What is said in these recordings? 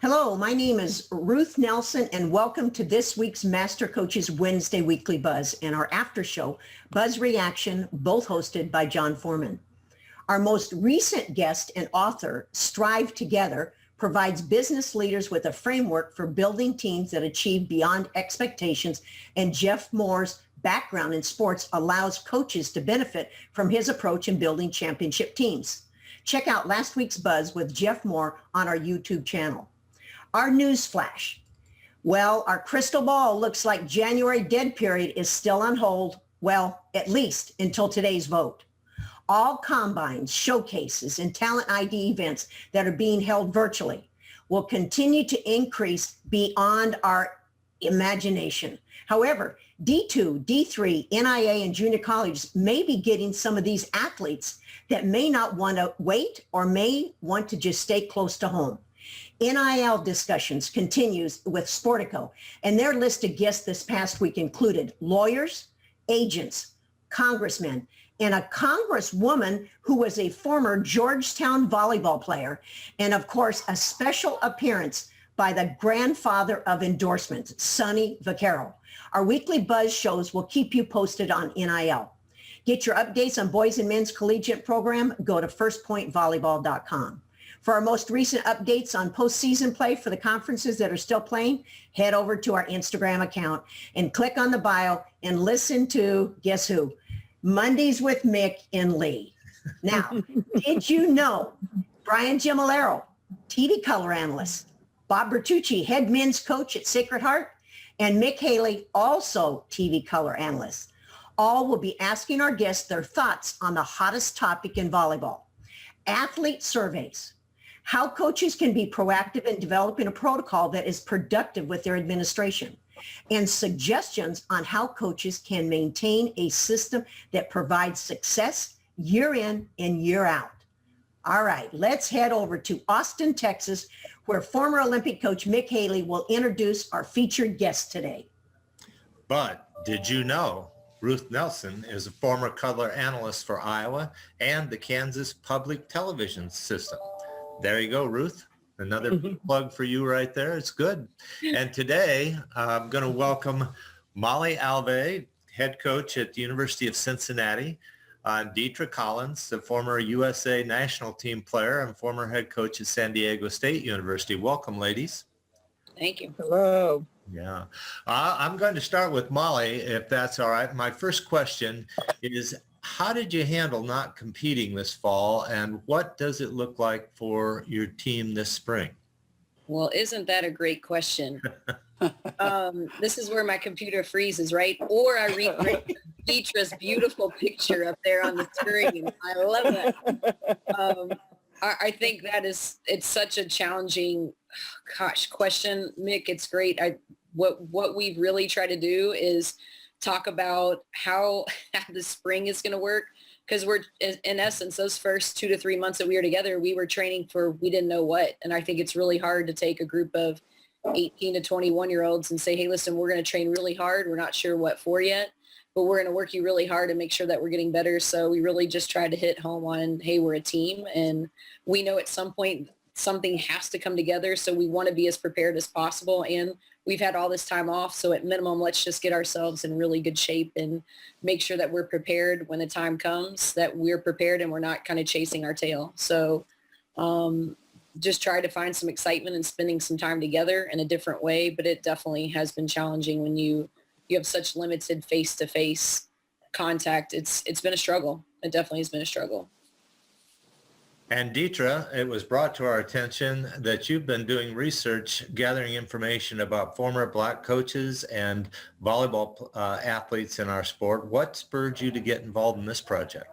Hello, my name is Ruth Nelson, and welcome to this week's MasterCoaches Wednesday Weekly Buzz and our after show, Buzz Reaction, both hosted by John Foreman. Our most recent guest and author, Strive Together, provides business leaders with a framework for building teams that achieve beyond expectations, and Jeff Moore's background in sports allows coaches to benefit from his approach in building championship teams. Check out last week's Buzz with Jeff Moore on our YouTube channel. Our news flash. Well, our crystal ball looks like January dead period is still on hold, well, at least until today's vote. All combines, showcases, and talent ID events that are being held virtually will continue to increase beyond our imagination. However, D2, D3, NIA, and junior colleges may be getting some of these athletes that may not want to wait or may want to just stay close to home. NIL discussions continues with Sportico, and their list of guests this past week included lawyers, agents, congressmen, and a congresswoman who was a former Georgetown volleyball player, and of course, a special appearance by the grandfather of endorsements, Sonny Vaccaro. Our weekly Buzz shows will keep you posted on NIL. Get your updates on boys and men's collegiate program, go to firstpointvolleyball.com. For our most recent updates on postseason play for the conferences that are still playing, head over to our Instagram account and click on the bio and listen to, guess who? Mondays with Mick and Lee. Now, did you know Brian Gemolero, TV color analyst, Bob Bertucci, head men's coach at Sacred Heart, and Mick Haley, also TV color analyst, all will be asking our guests their thoughts on the hottest topic in volleyball, athlete surveys, how coaches can be proactive in developing a protocol that is productive with their administration, and suggestions on how coaches can maintain a system that provides success year in and year out. All right, let's head over to Austin, Texas, where former Olympic coach Mick Haley will introduce our featured guest today. But did you know Ruth Nelson is a former color analyst for Iowa and the Kansas Public Television System? There you go, Ruth. Another plug for you right there. It's good. And today I'm going to welcome Molly Alvey, head coach at the University of Cincinnati, and Deitre Collins, the former USA national team player and former head coach at San Diego State University. Welcome, ladies. Thank you. Hello. Yeah. I'm going to start with Molly, if that's all right. My first question is, how did you handle not competing this fall, and what does it look like for your team this spring? Well, isn't that a great question? This is where my computer freezes, right? Or I read Deitre's beautiful picture up there on the screen. I love that. I think it's such a challenging, question, Mick. It's great. What we've really tried to do is talk about how the spring is going to work, because we're, in essence, those first 2 to 3 months that we were together, we were training for we didn't know what. And I think it's really hard to take a group of 18 to 21-year-olds and say, hey, listen, we're going to train really hard. We're not sure what for yet, but we're going to work you really hard and make sure that we're getting better. So we really just tried to hit home on, hey, we're a team, and we know at some point something has to come together. So we want to be as prepared as possible. And we've had all this time off. So at minimum, let's just get ourselves in really good shape and make sure that we're prepared when the time comes, that we're prepared and we're not kind of chasing our tail. So just try to find some excitement and spending some time together in a different way. But it definitely has been challenging when you have such limited face-to-face contact. It's been a struggle. It definitely has been a struggle. And Deitre, it was brought to our attention that you've been doing research, gathering information about former Black coaches and volleyball athletes in our sport. What spurred you to get involved in this project?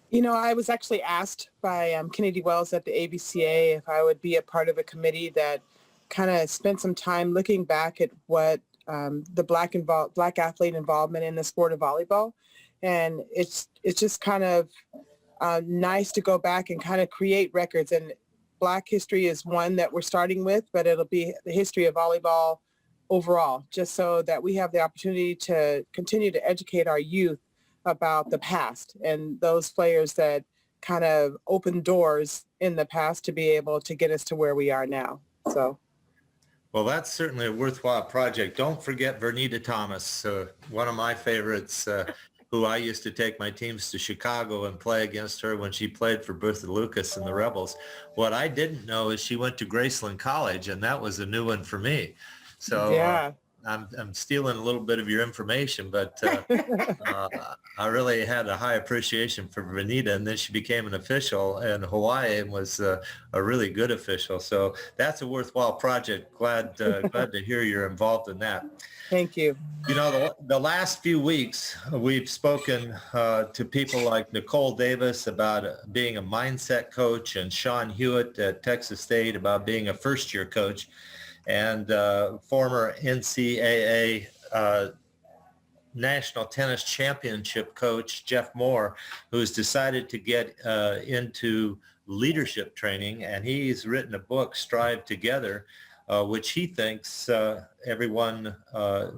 You know, I was actually asked by Kennedy Wells at the ABCA if I would be a part of a committee that kind of spent some time looking back at what the Black athlete involvement in the sport of volleyball. And it's just kind of nice to go back and kind of create records. And Black history is one that we're starting with, but it'll be the history of volleyball overall, just so that we have the opportunity to continue to educate our youth about the past and those players that kind of opened doors in the past to be able to get us to where we are now. So. Well, that's certainly a worthwhile project. Don't forget Vernita Thomas, one of my favorites, who I used to take my teams to Chicago and play against her when she played for Bertha Lucas and the Rebels. What I didn't know is she went to Graceland College, and that was a new one for me. So Yeah. I'm stealing a little bit of your information, but I really had a high appreciation for Vernita, and then she became an official in Hawaii and was a really good official. So that's a worthwhile project. Glad to hear you're involved in that. Thank you. You know, the last few weeks, we've spoken to people like Nicole Davis about being a mindset coach, and Sean Hewitt at Texas State about being a first-year coach, and former NCAA National Tennis Championship coach Jeff Moore, who's decided to get into leadership training, and he's written a book, Strive Together, which he thinks everyone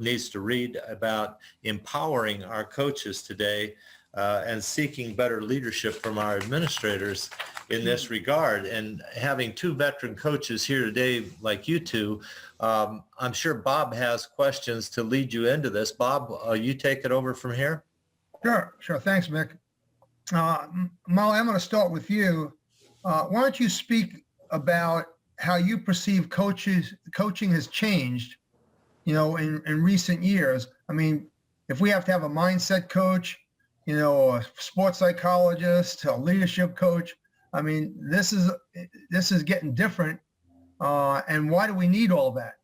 needs to read, about empowering our coaches today and seeking better leadership from our administrators in this regard. And having two veteran coaches here today like you two, I'm sure Bob has questions to lead you into this. Bob, you take it over from here. Sure. Thanks, Mick. Molly, I'm going to start with you. Why don't you speak about how you perceive coaching has changed, in recent years? I mean, if we have to have a mindset coach, a sports psychologist, a leadership coach, I mean, this is getting different. And why do we need all that?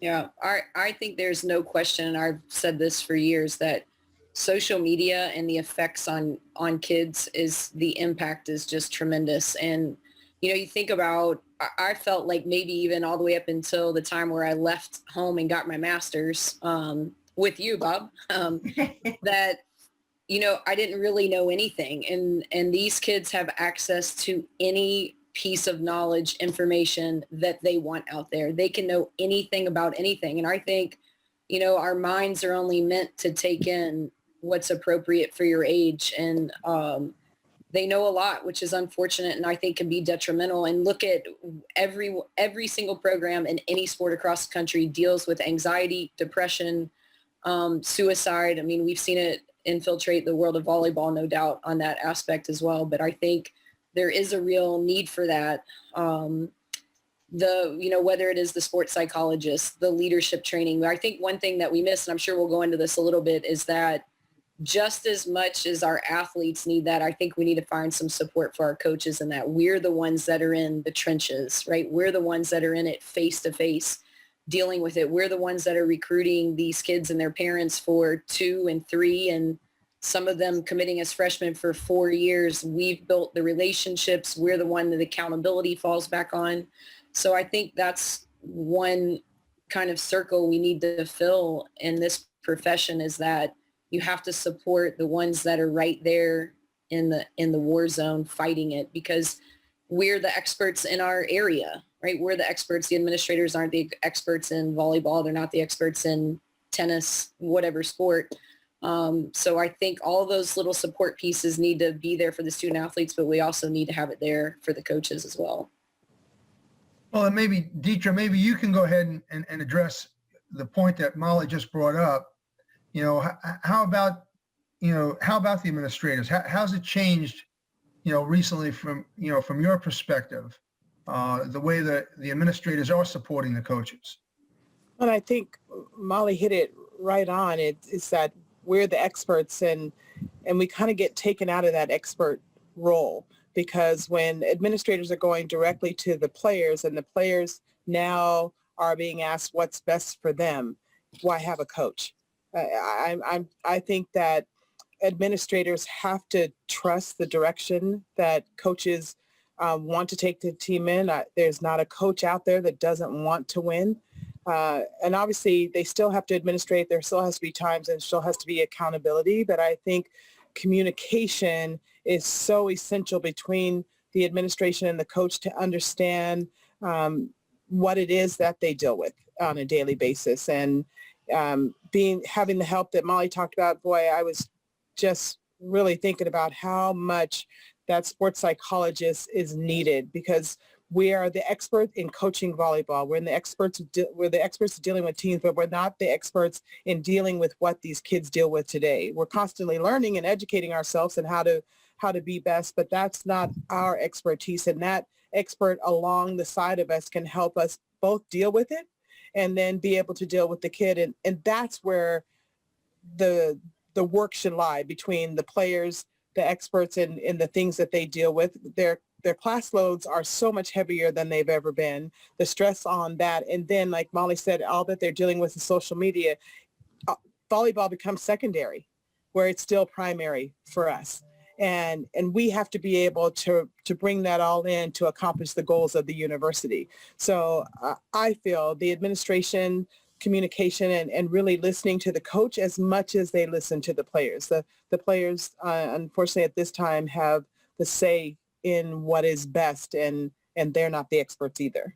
Yeah, I think there's no question, and I've said this for years, that social media and the effects on kids the impact is just tremendous. And, you think about, I felt like maybe even all the way up until the time where I left home and got my master's with you, Bob, that, I didn't really know anything. And these kids have access to any piece of knowledge, information that they want out there. They can know anything about anything. And I think, our minds are only meant to take in what's appropriate for your age. And they know a lot, which is unfortunate and I think can be detrimental. And look at every single program in any sport across the country deals with anxiety, depression, suicide. I mean, we've seen it infiltrate the world of volleyball, no doubt, on that aspect as well. But I think there is a real need for that. Whether it is the sports psychologist, the leadership training. I think one thing that we miss, and I'm sure we'll go into this a little bit, is that just as much as our athletes need that, I think we need to find some support for our coaches in that. We're the ones that are in the trenches, right? We're the ones that are in it face to face, dealing with it. We're the ones that are recruiting these kids and their parents for 2 and 3, and some of them committing as freshmen for 4 years. We've built the relationships. We're the one that accountability falls back on. So I think that's one kind of circle we need to fill in this profession, is that you have to support the ones that are right there in the war zone fighting it, because we're the experts in our area, right? We're the experts. The administrators aren't the experts in volleyball. They're not the experts in tennis, whatever sport. So I think all those little support pieces need to be there for the student athletes, but we also need to have it there for the coaches as well. Well, and maybe, Deitre, maybe you can go ahead and address the point that Molly just brought up. How about the administrators? How's it changed, recently from your perspective, the way that the administrators are supporting the coaches? Well, I think Molly hit it right on. It's that we're the experts, and we kind of get taken out of that expert role, because when administrators are going directly to the players, and the players now are being asked what's best for them, why have a coach? I think that administrators have to trust the direction that coaches want to take the team in. There's not a coach out there that doesn't want to win. And obviously they still have to administrate. There still has to be times and still has to be accountability. But I think communication is so essential between the administration and the coach to understand what it is that they deal with on a daily basis. And having the help that Molly talked about, boy, I was just really thinking about how much that sports psychologist is needed, because we are the experts in coaching volleyball. We're the experts dealing with teams, but we're not the experts in dealing with what these kids deal with today. We're constantly learning and educating ourselves and how to be best, but that's not our expertise. And that expert along the side of us can help us both deal with it and then be able to deal with the kid. And that's where the work should lie, between the players, the experts, and the things that they deal with. Their class loads are so much heavier than they've ever been. The stress on that. And then, like Molly said, all that they're dealing with is social media. Volleyball becomes secondary, where it's still primary for us. And we have to be able to bring that all in to accomplish the goals of the university. So I feel the administration, communication, and really listening to the coach as much as they listen to the players. The players, unfortunately, at this time have the say in what is best, and they're not the experts either.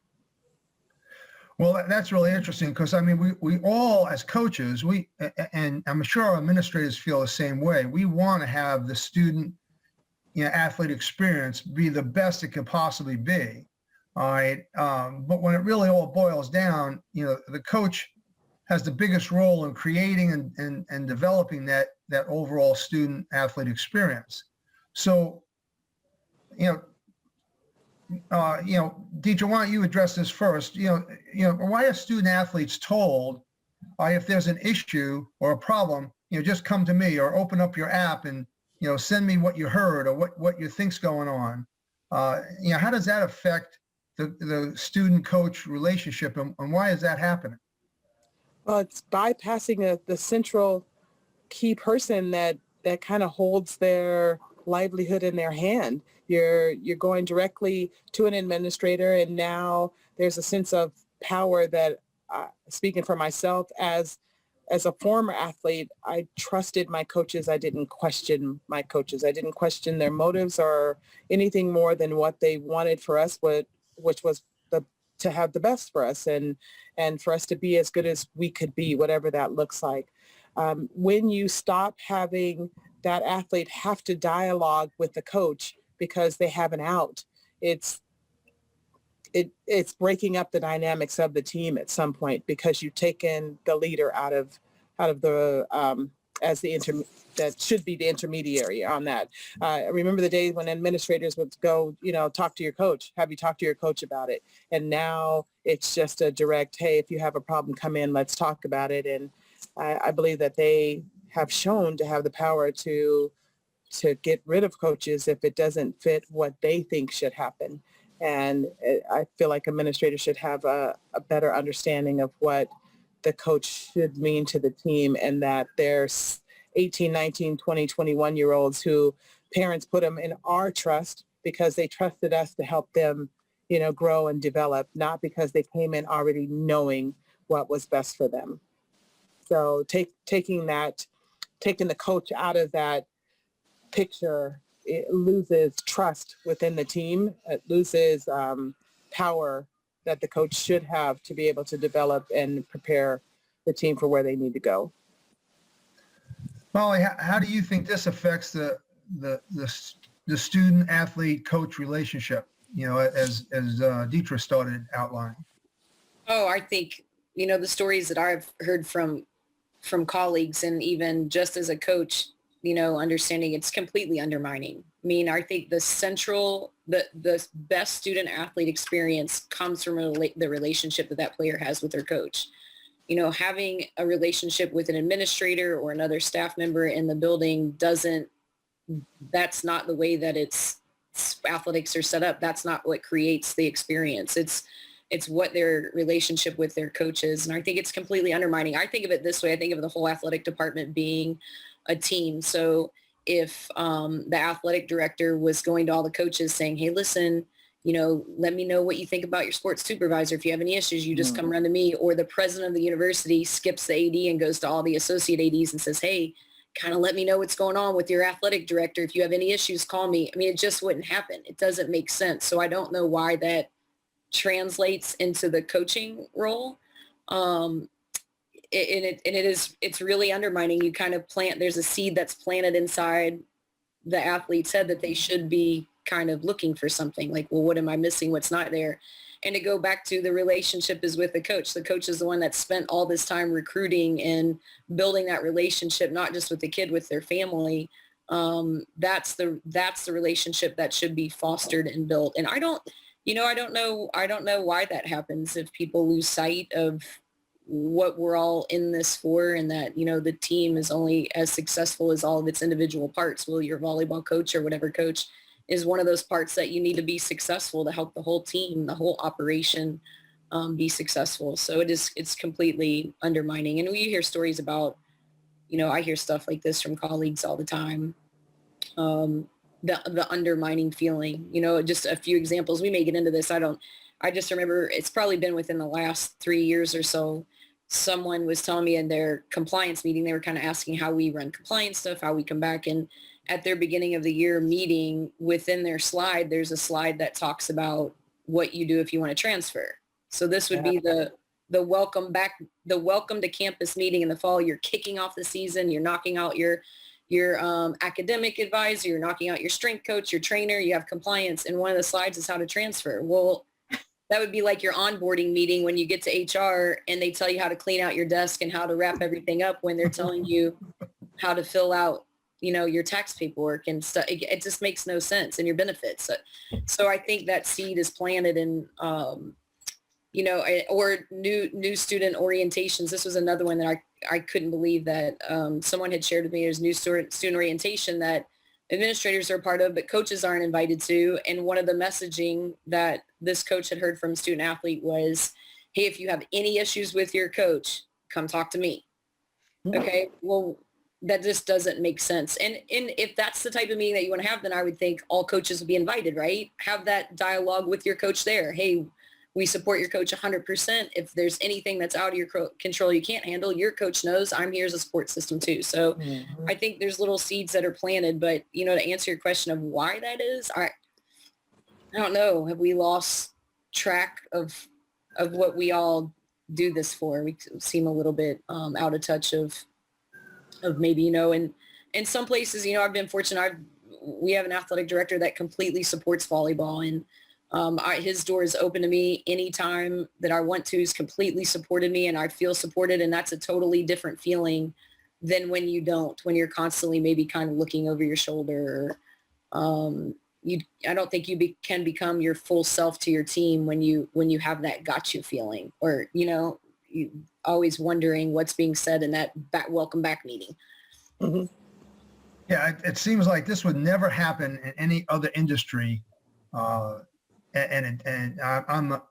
Well, that's really interesting, because I mean, we all, as coaches, and I'm sure our administrators feel the same way. We want to have the student, athlete experience be the best it could possibly be. All right. But when it really all boils down, the coach has the biggest role in creating and developing that overall student athlete experience. So, Deitre, why don't you address this first? Why are student athletes told, if there's an issue or a problem, just come to me, or open up your app and, send me what you heard or what you think's going on? How does that affect the student coach relationship, and why is that happening? Well, it's bypassing the central key person that kind of holds their livelihood in their hand. You're going directly to an administrator, and now there's a sense of power that, speaking for myself, as a former athlete, I trusted my coaches. I didn't question my coaches. I didn't question their motives or anything more than what they wanted for us, which was to have the best for us and for us to be as good as we could be, whatever that looks like. When you stop having that athlete have to dialogue with the coach because they have an out, it's breaking up the dynamics of the team at some point, because you've taken the leader out of the that should be the intermediary on that. I remember the days when administrators would go, talk to your coach. Have you talked to your coach about it? And now it's just a direct, hey, if you have a problem, come in, let's talk about it. And I believe that they have shown to have the power to get rid of coaches if it doesn't fit what they think should happen. And I feel like administrators should have a better understanding of what the coach should mean to the team, and that there's 18, 19, 20, 21-year-olds who parents put them in our trust because they trusted us to help them, grow and develop, not because they came in already knowing what was best for them. So taking the coach out of that picture, it loses trust within the team. It loses power that the coach should have to be able to develop and prepare the team for where they need to go. Molly, how do you think this affects the student athlete coach relationship, as Deitre started outlining? Oh, I think, the stories that I've heard from colleagues, and even just as a coach, understanding it's completely undermining. I mean, I think the best student athlete experience comes from the relationship that player has with their coach. Having a relationship with an administrator or another staff member in the building that's not the way that athletics are set up. That's not what creates the experience. It's what their relationship with their coaches. And I think it's completely undermining. I think of it this way. I think of the whole athletic department being a team. So if the athletic director was going to all the coaches saying, hey, listen, let me know what you think about your sports supervisor. If you have any issues, you just come run to me. Or the president of the university skips the AD and goes to all the associate ADs and says, hey, kind of let me know what's going on with your athletic director. If you have any issues, call me. I mean, it just wouldn't happen. It doesn't make sense. So I don't know why that translates into the coaching role. It's really undermining. You kind of there's a seed that's planted inside the athlete's head that they should be kind of looking for something like, well, what am I missing? What's not there? And to go back to the relationship is with the coach. The coach is the one that spent all this time recruiting and building that relationship, not just with the kid, with their family. That's the relationship that should be fostered and built. And I don't know why that happens, if people lose sight of what we're all in this for, and that, the team is only as successful as all of its individual parts. Well, your volleyball coach or whatever coach is one of those parts that you need to be successful to help the whole team, the whole operation be successful. So it's completely undermining. And we hear stories about, I hear stuff like this from colleagues all the time. The undermining feeling, just a few examples. We may get into this. I just remember it's probably been within the last 3 years or so. Someone was telling me in their compliance meeting, they were kind of asking how we run compliance stuff, how we come back. And at their beginning of the year meeting, within their slide, there's a slide that talks about what you do if you want to transfer. So this would be the welcome to campus meeting in the fall. You're kicking off the season. You're knocking out your academic advisor. You're knocking out your strength coach, your trainer. You have compliance. And one of the slides is how to transfer. Well, that would be like your onboarding meeting when you get to HR and they tell you how to clean out your desk and how to wrap everything up, when they're telling you how to fill out, your tax paperwork and stuff. It just makes no sense, and your benefits. So I think that seed is planted in, or new student orientations. This was another one that I couldn't believe that someone had shared with me. There's new student orientation that administrators are a part of, but coaches aren't invited to. And one of the messaging that this coach had heard from a student athlete was, hey, if you have any issues with your coach, come talk to me. Okay, well, that just doesn't make sense. And if that's the type of meeting that you want to have, then I would think all coaches would be invited, right? Have that dialogue with your coach there. Hey, we support your coach 100%. If there's anything that's out of your control you can't handle, your coach knows I'm here as a support system too. So I think there's little seeds that are planted, but to answer your question of why that is, I don't know. Have we lost track of what we all do this for? We seem a little bit out of touch of maybe, and in some places, I've been fortunate. We have an athletic director that completely supports volleyball, and his door is open to me anytime that I want to. He's completely supported me, and I feel supported. And that's a totally different feeling than when you don't, when you're constantly maybe kind of looking over your shoulder. I don't think you can become your full self to your team when you have that got you feeling, or, you always wondering what's being said in that welcome back meeting. Mm-hmm. Yeah, it seems like this would never happen in any other industry. And I'm,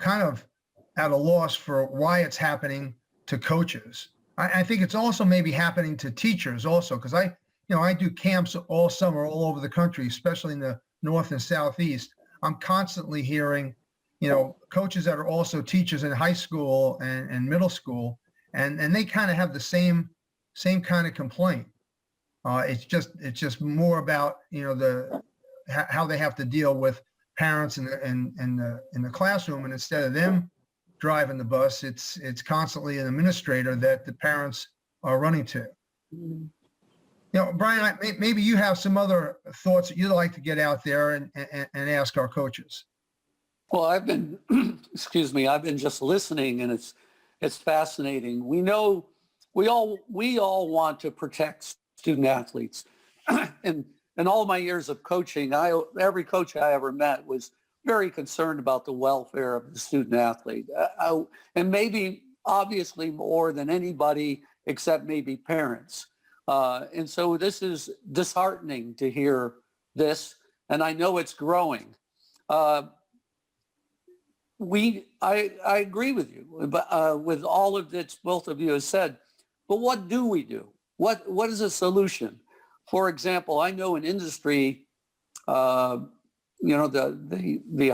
kind of at a loss for why it's happening to coaches. I think it's also maybe happening to teachers also, because I do camps all summer all over the country, especially in the North and Southeast. I'm constantly hearing, coaches that are also teachers in high school and middle school, and they kind of have the same kind of complaint. It's just more about, how they have to deal with parents in the classroom, and instead of them driving the bus, it's constantly an administrator that the parents are running to. Brian, maybe you have some other thoughts that you'd like to get out there and ask our coaches. Well, I've been, I've been just listening, and it's fascinating. We know we all want to protect student athletes, and in all my years of coaching, every coach I ever met was very concerned about the welfare of the student athlete, and maybe obviously more than anybody except maybe parents. And so this is disheartening to hear this, and I know it's growing. I agree with you, but with all of that both of you have said. But what do we do? What is a solution? For example, I know in industry, the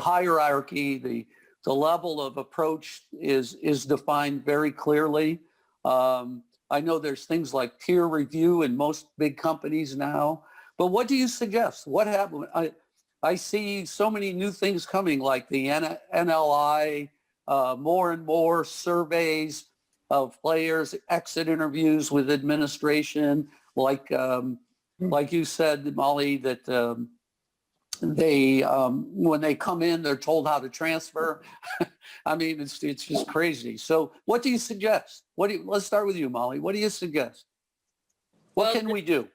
hierarchy, the level of approach is defined very clearly. I know there's things like peer review in most big companies now. But what do you suggest? What happened? I see so many new things coming, like the NLI, more and more surveys of players, exit interviews with administration, like you said, Molly, that they when they come in, they're told how to transfer. I mean, it's just crazy. So what do you suggest? Let's start with you, Molly. What do you suggest? What can we do?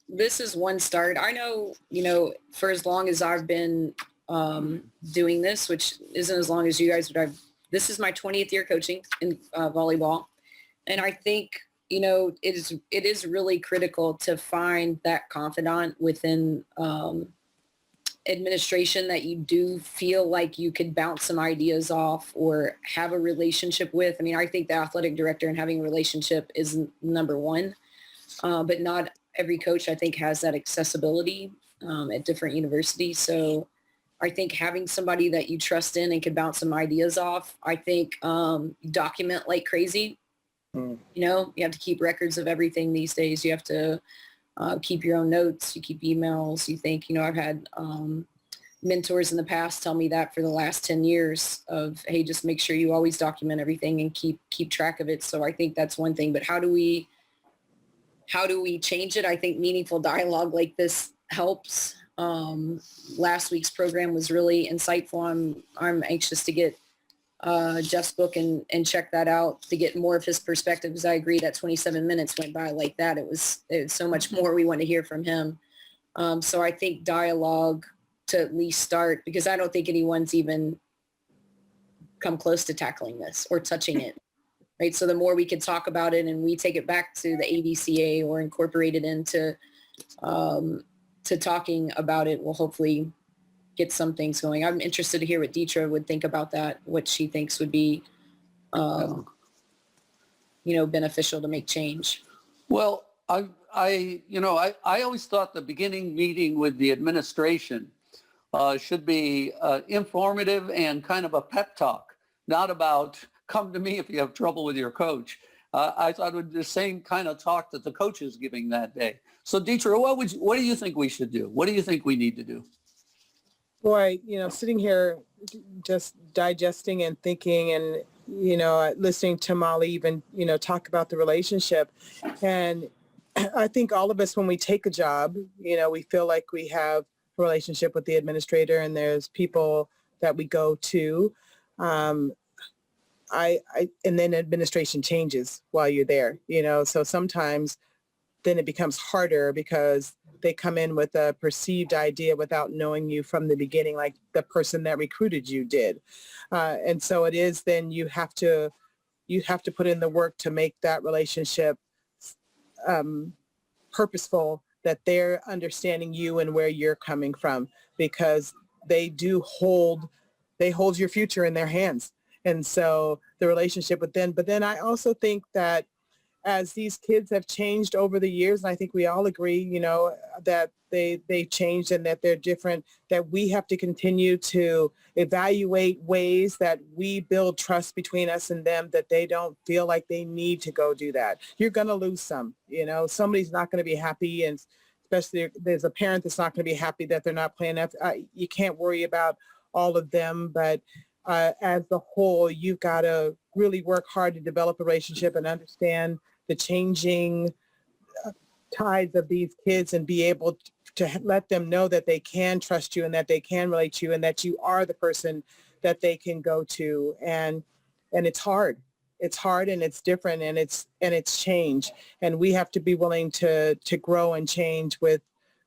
This is one start. I know, for as long as I've been doing this, which isn't as long as you guys, but this is my 20th year coaching in volleyball. And I think, it is really critical to find that confidant within administration that you do feel like you could bounce some ideas off or have a relationship with. I mean, I think the athletic director and having a relationship is number one, but not every coach, I think, has that accessibility at different universities. So I think having somebody that you trust in and can bounce some ideas off, I think document like crazy. You have to keep records of everything these days. You have to keep your own notes. You keep emails. You think, I've had mentors in the past tell me that for the last 10 years of, hey, just make sure you always document everything and keep track of it. So I think that's one thing. But how do we change it? I think meaningful dialogue like this helps. Last week's program was really insightful. I'm anxious to get Jeff's book and check that out to get more of his perspective, because I agree that 27 minutes went by like that. It was so much more we want to hear from him. So I think dialogue to at least start, because I don't think anyone's even come close to tackling this or touching it. Right. So the more we can talk about it and we take it back to the AVCA or incorporate it into to talking about it, we'll hopefully get some things going. I'm interested to hear what Deitre would think about that, what she thinks would be, beneficial to make change. Well, I always thought the beginning meeting with the administration should be informative and kind of a pep talk, not about come to me if you have trouble with your coach. I thought it would be the same kind of talk that the coach is giving that day. So Deitre, what do you think we should do? What do you think we need to do? Boy, sitting here just digesting and thinking and, listening to Molly even, talk about the relationship. And I think all of us, when we take a job, we feel like we have a relationship with the administrator and there's people that we go to. And then administration changes while you're there, so sometimes then it becomes harder because they come in with a perceived idea without knowing you from the beginning, like the person that recruited you did. And so it is, then you have to put in the work to make that relationship purposeful, that they're understanding you and where you're coming from, because they hold your future in their hands. And so the relationship with them, but then I also think that as these kids have changed over the years, and I think we all agree, that they changed and that they're different, that we have to continue to evaluate ways that we build trust between us and them, that they don't feel like they need to go do that. You're going to lose some, somebody's not going to be happy, and especially there's a parent that's not going to be happy that they're not playing. You can't worry about all of them, but as a whole, you've got to really work hard to develop a relationship and understand the changing tides of these kids and be able to let them know that they can trust you and that they can relate to you and that you are the person that they can go to. And it's hard. It's hard and it's different and it's change. And we have to be willing to grow and change with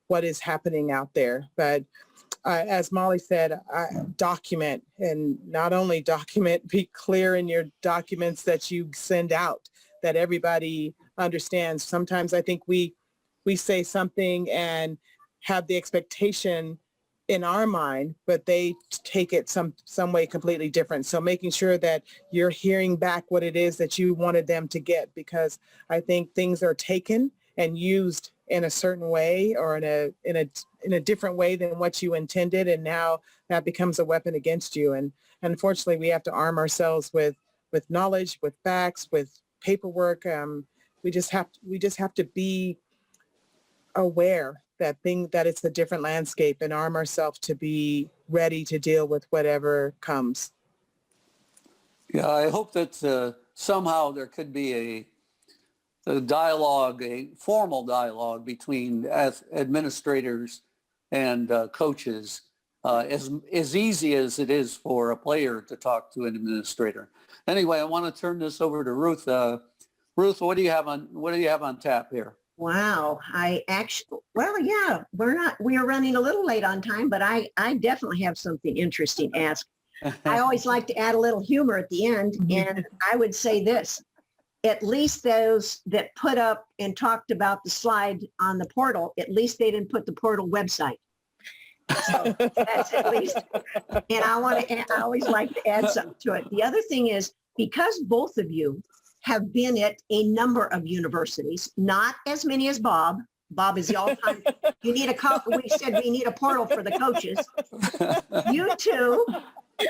what is happening out there. But as Molly said, document, and not only document, be clear in your documents that you send out, that everybody understands. Sometimes I think we say something and have the expectation in our mind, but they take it some way completely different. So making sure that you're hearing back what it is that you wanted them to get, because I think things are taken and used in a certain way or in a different way than what you intended, and now that becomes a weapon against you. And unfortunately, we have to arm ourselves with knowledge, with facts, with paperwork. We just have to be aware that it's a different landscape and arm ourselves to be ready to deal with whatever comes. Yeah, I hope that somehow there could be a dialogue, a formal dialogue between administrators and coaches as easy as it is for a player to talk to an administrator. Anyway, I want to turn this over to Ruth. Ruth, what do you have on tap here? Wow. Well, yeah, we are running a little late on time, but I definitely have something interesting to ask. I always like to add a little humor at the end. And I would say this, at least those that put up and talked about the slide on the portal, at least they didn't put the portal website. So that's at least, and I always like to add something to it. The other thing is, because both of you have been at a number of universities, not as many as Bob. Bob is the all-time, we said we need a portal for the coaches. You two,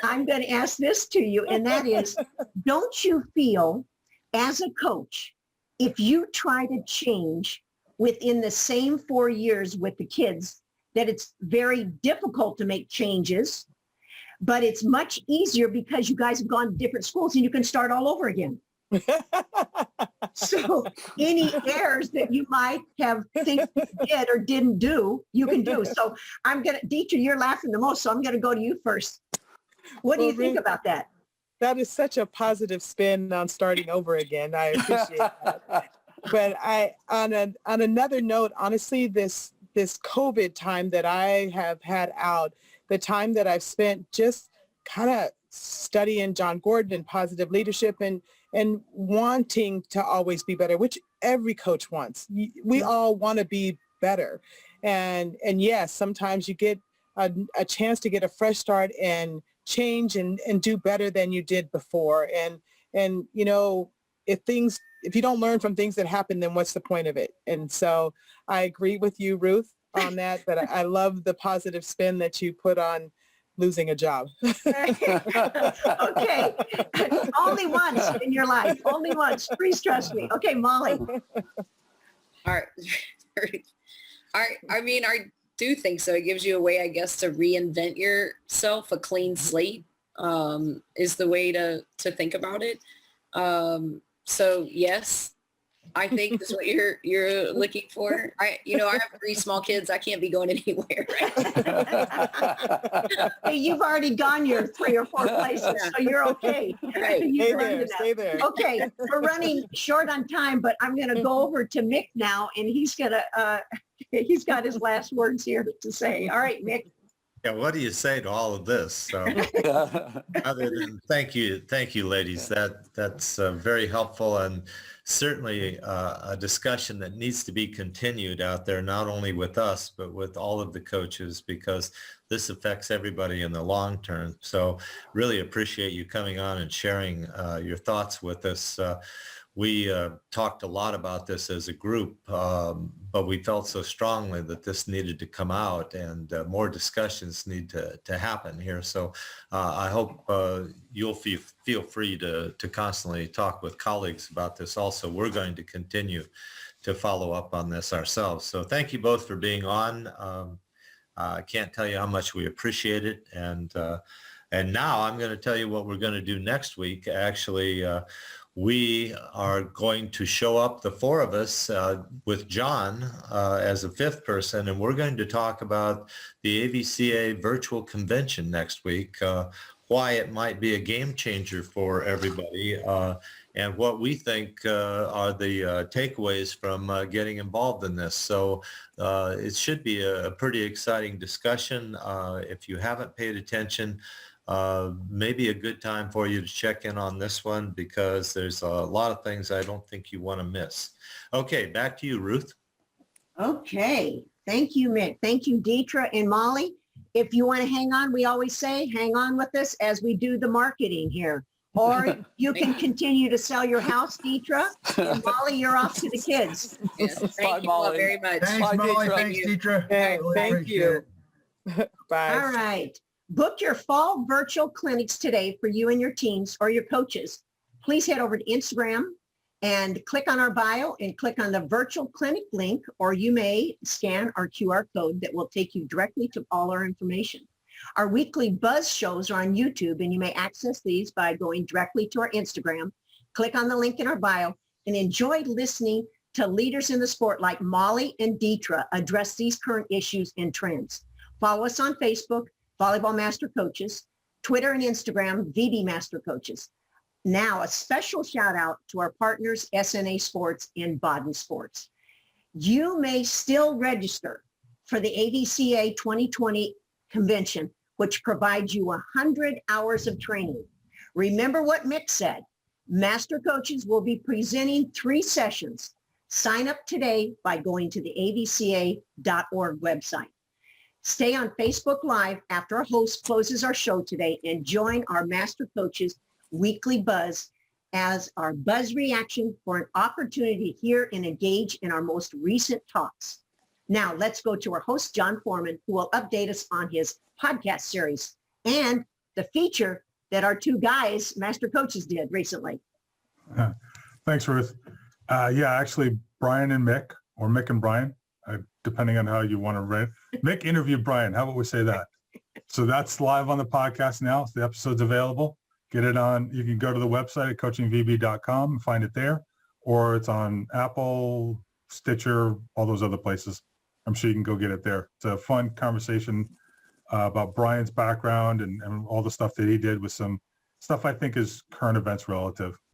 I'm going to ask this to you, and that is, don't you feel as a coach, if you try to change within the same 4 years with the kids, that it's very difficult to make changes, but it's much easier because you guys have gone to different schools and you can start all over again. So any errors that you might have think you did or didn't do, you can do. So Deitre, you're laughing the most, so I'm going to go to you first. What do you think about that? That is such a positive spin on starting over again. I appreciate that. But on another note, honestly, this COVID time that I have had out, the time that I've spent just kind of studying John Gordon and positive leadership and wanting to always be better, which every coach wants. We all want to be better. And yes, sometimes you get a chance to get a fresh start and change and do better than you did before. And you know, if you don't learn from things that happen, then what's the point of it? And so I agree with you, Ruth, on that, but I love the positive spin that you put on losing a job. Okay. Only once in your life. Only once. Please trust me. Okay, Molly. All right. I mean, I do think so. It gives you a way, I guess, to reinvent yourself. A clean slate is the way to think about it. So yes, I think that's what you're looking for. I have 3 small kids. I can't be going anywhere. Hey, you've already gone your 3 or 4 places, so you're okay. Right. Stay there. Okay, we're running short on time, but I'm going to go over to Mick now, and he's got his last words here to say. All right, Mick. Yeah, what do you say to all of this? So, other than thank you, ladies. That's very helpful and certainly a discussion that needs to be continued out there, not only with us but with all of the coaches, because this affects everybody in the long term. So, really appreciate you coming on and sharing your thoughts with us. We talked a lot about this as a group, but we felt so strongly that this needed to come out and more discussions need to happen here. So I hope you'll feel free to constantly talk with colleagues about this also. We're going to continue to follow up on this ourselves. So thank you both for being on. I can't tell you how much we appreciate it. And now I'm going to tell you what we're going to do next week. Actually, we are going to show up, the 4 of us, with John as a 5th person, and we're going to talk about the AVCA virtual convention next week, why it might be a game changer for everybody, and what we think are the takeaways from getting involved in this. So it should be a pretty exciting discussion. If you haven't paid attention, maybe a good time for you to check in on this one, because there's a lot of things I don't think you want to miss. Okay, back to you, Ruth. Okay. Thank you, Mick. Thank you, Deitre and Molly. If you want to hang on, we always say, hang on with us as we do the marketing here. Or you can continue to sell your house, Deitre. And Molly, you're off to the kids. Yes, thank you all very much. Thanks, Bye, Molly. Deitre. Thanks, Deitre. Yeah, Really thank appreciate you. it. Bye. All right. Book your fall virtual clinics today for you and your teams or your coaches. Please head over to Instagram and click on our bio and click on the virtual clinic link, or you may scan our QR code that will take you directly to all our information. Our weekly Buzz shows are on YouTube, and you may access these by going directly to our Instagram. Click on the link in our bio and enjoy listening to leaders in the sport like Molly and Deitre address these current issues and trends. Follow us on Facebook, Volleyball Master Coaches, Twitter and Instagram, VB Master Coaches. Now, a special shout out to our partners, SNA Sports and Baden Sports. You may still register for the AVCA 2020 convention, which provides you 100 hours of training. Remember what Mick said. Master Coaches will be presenting 3 sessions. Sign up today by going to the avca.org website. Stay on Facebook Live after our host closes our show today and join our Master Coaches Weekly Buzz as our buzz reaction for an opportunity to hear and engage in our most recent talks. Now let's go to our host, John Foreman, who will update us on his podcast series and the feature that our 2 guys, Master Coaches, did recently. Thanks, Ruth. Actually, Brian and Mick, or Mick and Brian, depending on how you want to rate. Mick interviewed Brian. How about we say that? So that's live on the podcast now. The episode's available. Get it on. You can go to the website at coachingvb.com and find it there, or it's on Apple, Stitcher, all those other places. I'm sure you can go get it there. It's a fun conversation about Brian's background and all the stuff that he did with some stuff I think is current events relative.